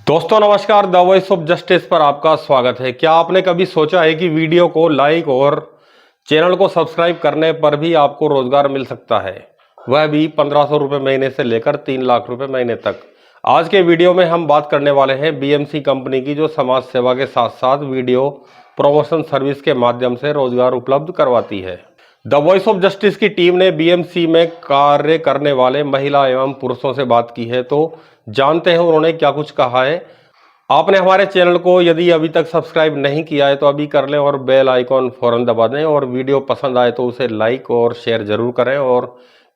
दोस्तों नमस्कार, the voice of justice पर आपका स्वागत है। क्या आपने कभी सोचा है कि वीडियो को लाइक और चैनल को सब्सक्राइब करने पर भी आपको रोजगार मिल सकता है, वह भी 1500 रुपये महीने से लेकर 3 लाख रुपए महीने तक। आज के वीडियो में हम बात करने वाले हैं बीएमसी कंपनी की, जो समाज सेवा के साथ साथ वीडियो प्रमोशन सर्विस के माध्यम से रोजगार उपलब्ध करवाती है। द वॉइस ऑफ जस्टिस की टीम ने बीएमसी में कार्य करने वाले महिला एवं पुरुषों से बात की है, तो जानते हैं उन्होंने क्या कुछ कहा है। आपने हमारे चैनल को यदि अभी तक सब्सक्राइब नहीं किया है तो अभी कर लें और बेल आइकॉन फौरन दबा दें, और वीडियो पसंद आए तो उसे लाइक और शेयर जरूर करें और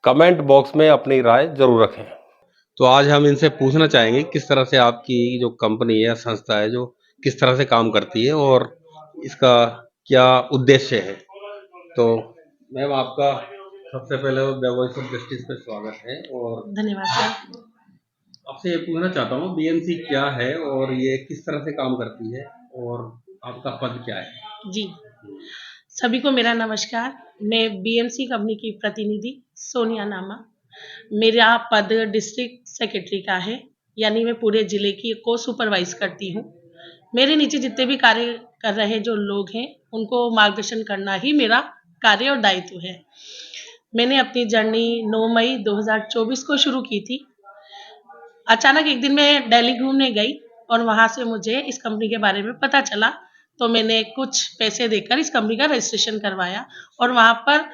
कमेंट बॉक्स में अपनी राय जरूर रखें। तो आज हम इनसे पूछना चाहेंगे किस तरह से आपकी जो कंपनी है, संस्था है, जो किस तरह से काम करती है और इसका क्या उद्देश्य है। तो मैम, आपका सबसे पहले द वॉइस ऑफ जस्टिस पे स्वागत है। और धन्यवाद सर। आपसे ये पूछना चाहता हूँ, बीएमसी क्या है और ये किस तरह से काम करती है और आपका पद क्या है। जी, सभी को मेरा नमस्कार। मैं बीएमसी कंपनी की प्रतिनिधि सोनिया नामा। मेरा पद डिस्ट्रिक्ट सेक्रेटरी का है, यानी मैं पूरे जिले की को सुपरवाइज करती हूँ। मेरे नीचे जितने भी कार्य कर रहे जो लोग हैं, उनको मार्गदर्शन करना ही मेरा कार्य और दायित्व है। मैंने अपनी जर्नी 9 मई 2024 को शुरू की थी। अचानक एक दिन मैं दिल्ली घूमने गई और वहां से मुझे इस कंपनी के बारे में पता चला, तो मैंने कुछ पैसे देकर इस कंपनी का रजिस्ट्रेशन करवाया और वहां पर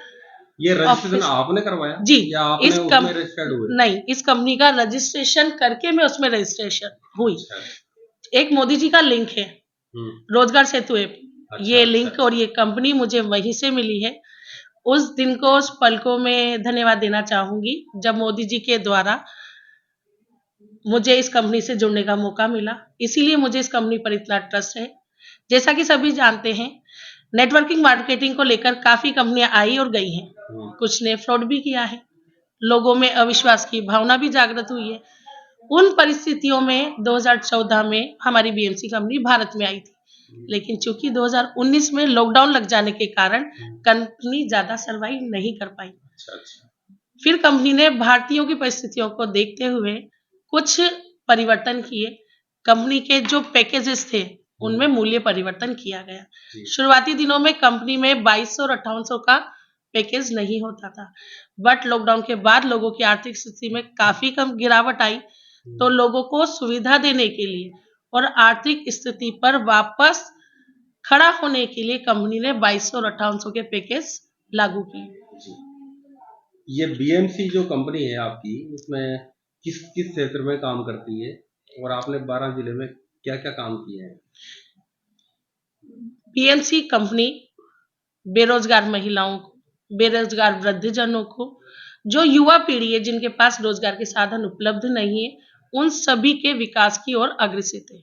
ये रजिस्ट्रेशन आपने करवाया जी, या आपने उसमें रजिस्टर्ड हुए? नहीं, इस कंपनी का रजिस्ट्रेशन करके मैं उसमें रजिस्ट्रेशन हुई। अच्छा। एक मोदी जी का लिंक है, रोजगार सेतु ऐप। ये अच्छा, लिंक और ये कंपनी मुझे वहीं से मिली है। उस दिन को, उस पल को मैं धन्यवाद देना चाहूंगी, जब मोदी जी के द्वारा मुझे इस कंपनी से जुड़ने का मौका मिला। इसीलिए मुझे इस कंपनी पर इतना ट्रस्ट है। जैसा कि सभी जानते हैं, नेटवर्किंग मार्केटिंग को लेकर काफी कंपनियां आई और गई हैं। कुछ ने फ्रॉड भी किया है, लोगों में अविश्वास की भावना भी जागृत हुई है। उन परिस्थितियों में 2014 में हमारी बीएमसी कंपनी भारत में आई थी, लेकिन चूंकि 2019 में लॉकडाउन लग जाने के कारण कंपनी ज्यादा सर्वाइव नहीं कर पाई। फिर कंपनी ने भारतीयों की परिस्थितियों को देखते हुए कुछ परिवर्तन किए। कंपनी के जो पैकेजेस थे, उनमें मूल्य परिवर्तन किया गया। शुरुआती दिनों में कंपनी में 2200 और 5800 का पैकेज नहीं होता था, बट लॉकडाउन के बाद लोगों की आर्थिक स्थिति में काफी कम गिरावट आई, तो लोगों को सुविधा देने के लिए और आर्थिक स्थिति पर वापस खड़ा होने के लिए कंपनी ने 2200 और 5800 के पैकेज लागू किए। ये बीएमसी जो कंपनी है आपकी, उसमें किस किस क्षेत्र में काम करती है और आपने 12 जिले में क्या क्या काम किए हैं। बीएमसी कंपनी बेरोजगार महिलाओं को, बेरोजगार वृद्धजनों को, जो युवा पीढ़ी है जिनके पास रोजगार के साधन उपलब्ध नहीं है, उन सभी के विकास की ओर अग्रसित है।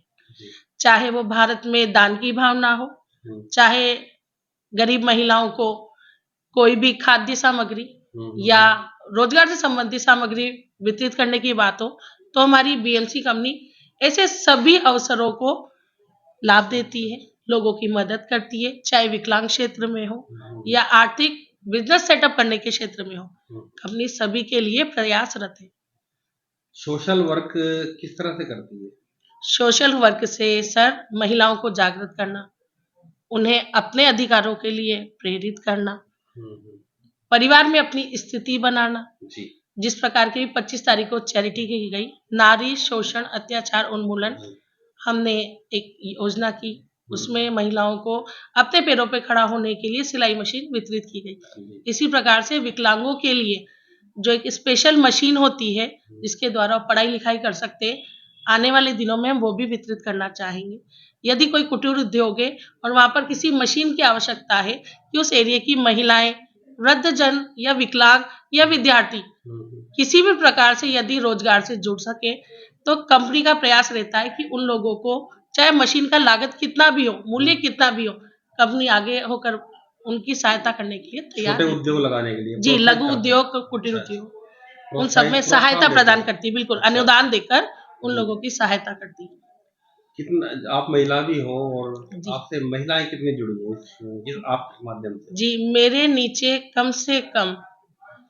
चाहे वो भारत में दान की भावना हो, चाहे गरीब महिलाओं को कोई भी खाद्य सामग्री या रोजगार से संबंधित सामग्री वितरित करने की बात हो, तो हमारी बीएमसी कंपनी ऐसे सभी अवसरों को लाभ देती है, लोगों की मदद करती है, चाहे विकलांग क्षेत्र में हो या आर्थिक बिजनेस सेटअप करने के क्षेत्र में हो। कंपनी सभी के लिए प्रयासरत है। सोशल वर्क किस तरह से करती है। सोशल वर्क से सर, महिलाओं को जागृत करना, उन्हें अपने अधिकारों के लिए प्रेरित करना, परिवार में अपनी स्थिति बनाना। जिस प्रकार की 25 तारीख को चैरिटी की गई, नारी शोषण अत्याचार उन्मूलन, हमने एक योजना की, उसमें महिलाओं को अपने पैरों पे खड़ा होने के लिए सिलाई मशीन वितरित की गई। इसी प्रकार से विकलांगों के लिए जो एक स्पेशल मशीन होती है, जिसके द्वारा पढ़ाई लिखाई कर सकते हैं, आने वाले दिनों में हम वो भी वितरित करना चाहेंगे। यदि कोई कुटीर उद्योग है और वहां पर किसी मशीन की आवश्यकता है कि उस एरिया की महिलाएं, वृद्धजन या विकलांग या विद्यार्थी किसी भी प्रकार से यदि रोजगार से जुड़ सके, तो कंपनी का प्रयास रहता है कि उन लोगों को, चाहे मशीन का लागत कितना भी हो, मूल्य कितना भी हो, कंपनी आगे होकर उनकी सहायता करने के लिए तैयार है। उद्योग लगाने के लिए जी, लघु उद्योग, कुटीर उद्योग, उन सब में सहायता प्रदान करती है। बिल्कुल, अनुदान देकर उन लोगों की सहायता करती है। कितना आप महिला भी हो और आपसे महिलाएं कितनी जुड़ी हैं आपके माध्यम से। जी, मेरे नीचे कम से कम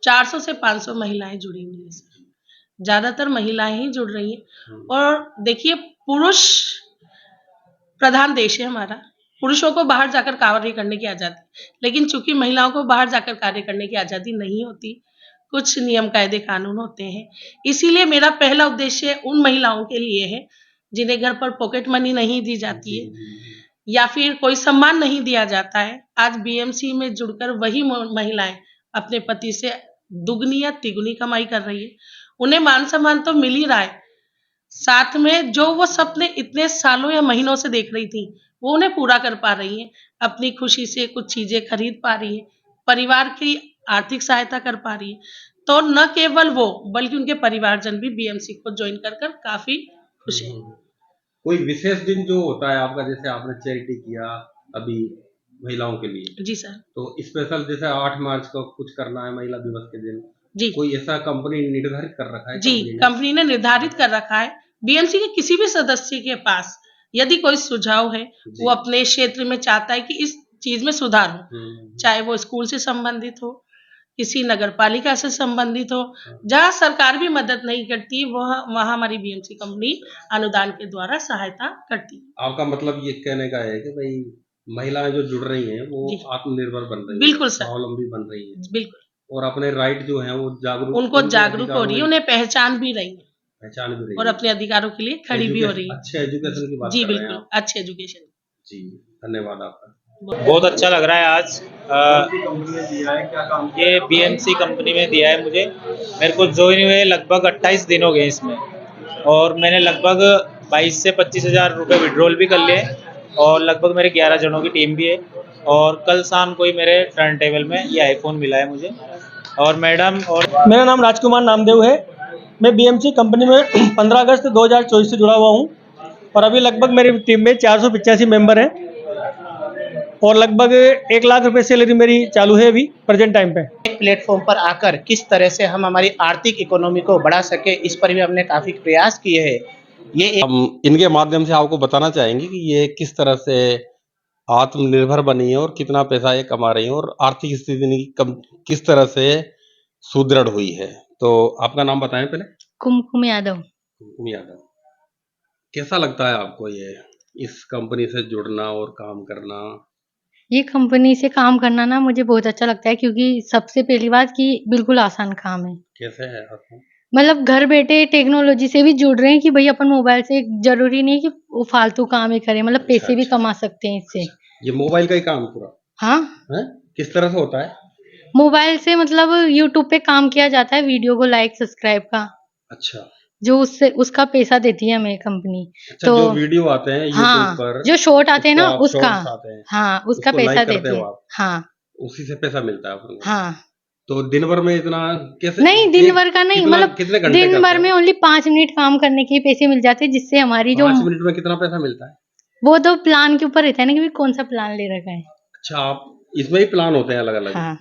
400 से 500 महिलाएं जुड़ी हुई हैं। ज्यादातर महिलाएं ही जुड़ रही हैं। और देखिए, पुरुष प्रधान देश है हमारा। पुरुषों को बाहर जाकर कार्य करने की आज़ादी, लेकिन चूँकि महिलाओं को बाहर जाकर कार्य करने की आज़ादी नहीं होती, कुछ नियम कायदे कानून होते हैं। इसीलिए मेरा पहला उद्देश्य उन महिलाओं के लिए है, जिन्हें घर पर पॉकेट मनी नहीं दी जाती है या फिर कोई सम्मान नहीं दिया जाता है। आज बीएमसी में जुड़कर वही महिलाएं अपने पति से दुगनी या तिगुनी कमाई कर रही है। उन्हें मान सम्मान तो मिल ही रहा है, साथ में जो वो सपने इतने सालों या महीनों से देख रही थी, वो उन्हें पूरा कर पा रही हैं। अपनी खुशी से कुछ चीजें खरीद पा रही है, परिवार की आर्थिक सहायता कर पा रही है। तो न केवल वो बल्कि उनके परिवारजन भी बीएमसी को ज्वाइन कर काफी खुश हैं। कोई विशेष दिन जो होता है आपका, जैसे आपने चैरिटी किया अभी महिलाओं के लिए, जी सर। तो स्पेशल जैसे 8 मार्च को कुछ करना है महिला दिवस के दिन, जी कोई ऐसा कंपनी निर्धारित कर रखा है? जी, कंपनी ने निर्धारित कर रखा है। बीएमसी के किसी भी सदस्य के पास यदि कोई सुझाव है, वो अपने क्षेत्र में चाहता है कि इस चीज में सुधार हो, चाहे वो स्कूल से संबंधित हो, किसी नगर पालिका से संबंधित हो, जहाँ सरकार भी मदद नहीं करती, वहाँ हमारी बीएमसी कंपनी अनुदान के द्वारा सहायता करती है। आपका मतलब ये कहने का है कि भाई महिलाएं जो जुड़ रही हैं वो आत्मनिर्भर बन रही हैं, बिल्कुल सर, स्वावलंबी बन रही हैं, बिल्कुल, और अपने राइट जो हैं वो जागरूक, उनको उनके जागरूक हो अधिकारों रही है, में उन्हें पहचान भी रही है पहचान भी रही और है। अपने अधिकारों के लिए खड़ी भी हो रही है। अच्छे एजुकेशन की बात जी कर रहे हैं बिल्कुल, आप। अच्छे एजुकेशन। जी, धन्यवाद आपका। बहुत अच्छा लग रहा है आज। कंपनी ने दिया है, क्या काम किया ये है आपने? बीएमसी कंपनी में दिया है मुझे। मेरे को ज्वाइन हुए लगभग 28 दिन हो गए इसमें, और मैंने लगभग 22 से 25 हज़ार रुपये विड्रॉल भी कर लिए, और लगभग मेरे 11 जनों की टीम भी है। और कल शाम को ही मेरे टर्न टेबल में ये आईफोन मिला है मुझे। और मैडम, और मेरा नाम राजकुमार नामदेव है। मैं बीएमसी कंपनी में 15 अगस्त 2024 से जुड़ा हुआ हूँ, और अभी लगभग मेरी टीम में 485 मेंबर हैं, और लगभग 1 लाख रुपए सैलरी मेरी चालू है अभी प्रेजेंट टाइम पे। एक प्लेटफॉर्म पर आकर किस तरह से हम हमारी आर्थिक इकोनॉमी को बढ़ा सके, इस पर भी हमने काफ़ी प्रयास किए हैं। ये एक हम इनके माध्यम से आपको बताना चाहेंगे कि ये किस तरह से आत्मनिर्भर बनी है और कितना पैसा ये कमा रही है और आर्थिक स्थिति इनकी किस तरह से सुदृढ़ हुई है। तो आपका नाम बताएं पहले। कुमकुम यादव। कुमकुम यादव, कैसा लगता है आपको ये इस कंपनी से जुड़ना और काम करना? ये कंपनी से काम करना ना मुझे बहुत अच्छा लगता है, क्योंकि सबसे पहली बात कि बिल्कुल आसान काम है। कैसे है आपको? मतलब घर बैठे टेक्नोलॉजी से भी जुड़ रहे हैं कि भई अपन मोबाइल से, ज़रूरी नहीं कि वो फालतू काम ही करें, मतलब अच्छा, पैसे भी अच्छा। कमा सकते हैं इससे। ये मोबाइल का ही काम पूरा हाँ, है? किस तरह से होता है? मोबाइल से मतलब यूट्यूब पे काम किया जाता है, वीडियो को लाइक सब्सक्राइब का, अच्छा, जो उससे उसका पैसा देती है हमें कंपनी। अच्छा। तो जो वीडियो आते हैं यूट्यूब हाँ, पर, जो शॉर्ट आते हैं उसको ना आप उसका, शॉर्ट्स आते हैं, हाँ, उसका उसको पैसा लाइक करते देती हो है। आप, हाँ, उसी से पैसा मिलता है आपको। हाँ। तो दिन भर में इतना कैसे? नहीं, दिन भर का नहीं, कितना, मतलब कितने घंटे दिन करते भर में हो? ओनली 5 मिनट काम करने के पैसे मिल जाते हैं, जिससे हमारी जो 5 मिनट में कितना पैसा मिलता है? वो तो प्लान के ऊपर रहता है ना कि कौन सा प्लान ले रखा है। अच्छा, आप इसमें ही प्लान होते हैं अलग-अलग? हाँ,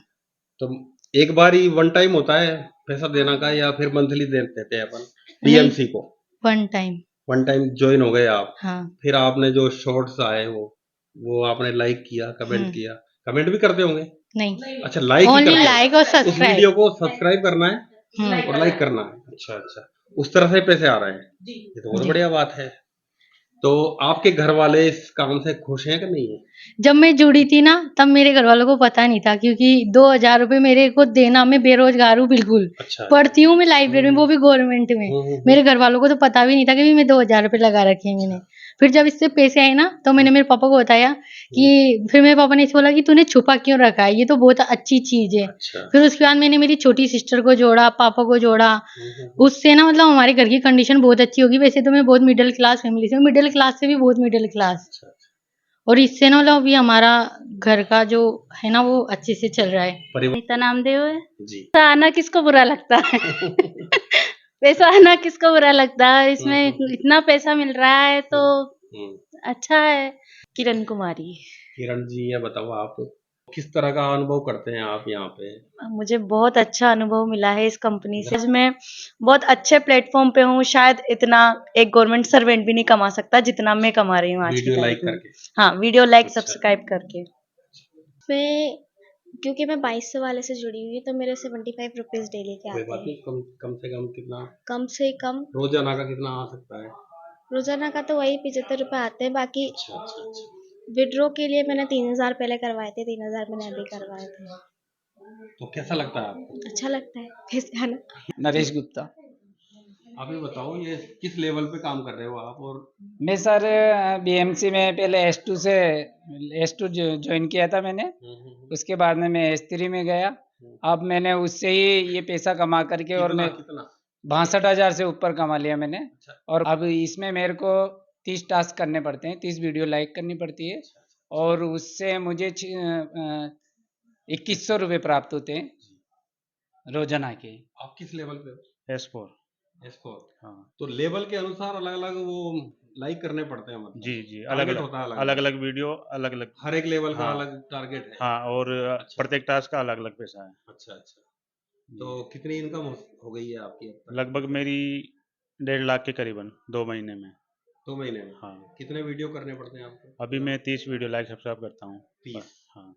तो एक बार ही वन टाइम होता है पैसा देना का, या फिर मंथली देते हैं अपन नहीं, बीएमसी को? One time. One time join हो गए आप, हाँ, फिर आपने जो शॉर्ट्स आए वो आपने लाइक किया, कमेंट किया, कमेंट भी करते होंगे? नहीं, अच्छा, लाइक ही ओनली करते हो? लाइक और उस सब्सक्राइब। वीडियो को सब्सक्राइब करना है और लाइक करना है। अच्छा, अच्छा, उस तरह से पैसे आ रहे हैं। ये तो बहुत जी। बढ़िया बात है। तो आपके घर वाले इस काम से खुश हैं कि नहीं है? जब मैं जुड़ी थी ना, तब मेरे घरवालों को पता नहीं था, क्योंकि 2000 रुपए मेरे को देना, मैं बेरोजगार हूँ बिल्कुल। अच्छा, पढ़ती हूँ मैं लाइब्रेरी में, वो भी गवर्नमेंट में। मेरे घरवालों को तो पता भी नहीं था कि मैं 2000 रुपए लगा रखे हैं मैंने। फिर जब इससे पैसे आए ना, तो मैंने मेरे पापा को बताया कि, फिर मेरे पापा ने ऐसे बोला कि तूने छुपा क्यों रखा है, ये तो बहुत अच्छी चीज़ है। अच्छा। फिर उसके बाद मैंने मेरी छोटी सिस्टर को जोड़ा, पापा को जोड़ा। उससे ना मतलब हमारे घर की कंडीशन बहुत अच्छी होगी। वैसे तो मैं बहुत मिडिल क्लास फैमिली से हूँ, मिडिल क्लास से भी बहुत मिडिल क्लास। अच्छा, अच्छा। और इससे ना मतलब अभी हमारा घर का जो है ना, वो अच्छे से चल रहा है। परिवार अनीता नामदेव है। जी। पैसा आना किसको बुरा लगता है? पैसा आना किसको बुरा लगता है? इसमें इतना पैसा मिल रहा है तो अच्छा है। किरण कुमारी। किरण जी, ये बताओ आप किस तरह का अनुभव करते हैं आप यहाँ पे? मुझे बहुत अच्छा अनुभव मिला है इस कंपनी से। आज मैं बहुत अच्छे प्लेटफॉर्म पे हूँ। शायद इतना एक गवर्नमेंट सर्वेंट भी नहीं कमा सकता जितना मैं कमा रही हूँ आज की वीडियो लाइक तारीख में। करके? हाँ, वीडियो लाइक अच्छा। सब्सक्राइब करके। मैं, क्योंकि मैं 2200 वाले से जुड़ी हुई हूँ, तो मेरे 75 रुपीज़ डेली के कोई आते बात हैं। नहीं, कम कम से कम कितना कम से कम रोजाना का कितना आ सकता है? रोजाना का तो वही 75 रुपये आते हैं। बाकी अच्छा अच्छा अच्छा। विड्रॉ के लिए मैंने 3000 पहले करवाए थे, 3000 मैंने अभी करवाए थे। तो कैसा लगता है आपको? अच्छा लगता है पैसे आना। नरेश गुप्ता। आप ये बताओ, ये किस लेवल पे काम कर रहे हो आप? और मैं सर बीएमसी में पहले S2 से S2 ज्वाइन किया था मैंने। उसके बाद में मैं S3 में गया। अब मैंने उससे ही ये पैसा कमा करके और मैं कितना 62,000 से ऊपर कमा लिया मैंने। अच्छा। और अब इसमें मेरे को 30 टास्क करने पड़ते हैं, 30 वीडियो लाइक करनी पड़ती है और उससे मुझे 2100 रुपये प्राप्त होते हैं रोजाना के। आप किस लेवल पे हो? S4। S4। हाँ तो लेवल के अनुसार अलग अलग वो लाइक करने पड़ते हैं, मतलब जी जी, टारगेट अलग होता है अलग अलग अलग वीडियो अलग अलग। हर एक लेवल का हाँ। अलग टारगेट है। हाँ, और अच्छा। प्रत्येक टास्क का अलग अलग पैसा है। अच्छा अच्छा। तो कितनी इनकम हो गई है आपकी अब तक? लगभग मेरी 1.5 लाख के करीबन 2 महीने में। 2 महीने में? हाँ। कितने वीडियो करने पड़ते हैं आपको? अभी मैं 30 वीडियो लाइक सब्सक्राइब करता हूँ। 30? हाँ।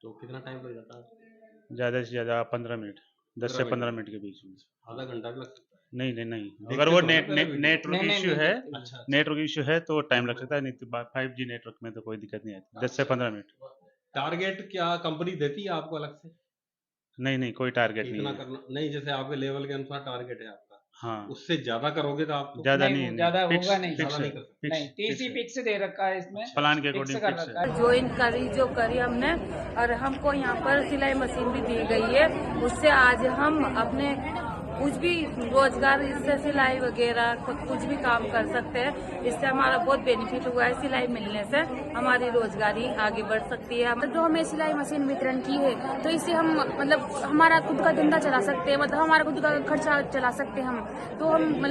तो कितना टाइम लग जाता है? ज़्यादा से ज़्यादा 15 मिनट, 10 से 15 मिनट के बीच में। आधा घंटा भी लग सकता है? नहीं नहीं नहीं, देखते अगर वो तो हैं पहले वीडियो? नेटवर्क इश्यू है, अच्छा। नेटवर्क इश्यू है तो टाइम लग सकता है, नहीं तो 5G नेटवर्क में तो कोई दिक्कत नहीं आती। 10 से 15 मिनट। टारगेट क्या कंपनी देती है आपको अलग से? नहीं नहीं, कोई टारगेट नहीं इतना है। करना नहीं, जैसे आपके लेवल के अनुसार टारगेट है आपका। हाँ, उससे ज्यादा करोगे तो आप तो ज़्यादा नहीं, नहीं, ज़्यादा फिक्स होगा नहीं। फिक्स ज़्यादा नहीं कर सकते। नहीं, 30 ही फिक्स दे रखा है इसमें। प्लान के फिक्स अकॉर्डिंग कर फिक्स रखा है। है। ज्वाइन करी जो करी हमने, और हमको यहाँ पर सिलाई मशीन भी दी गई है। उससे आज हम अपने कुछ भी रोजगार, इससे सिलाई वगैरह कुछ भी काम कर सकते हैं। इससे हमारा बहुत बेनिफिट हुआ है। सिलाई मिलने से हमारी रोजगारी आगे बढ़ सकती है। जो हमें सिलाई मशीन वितरण की है तो इससे हम मतलब हमारा खुद का धंधा चला सकते हैं, मतलब हमारा खुद का खर्चा चला सकते हैं हम। तो हम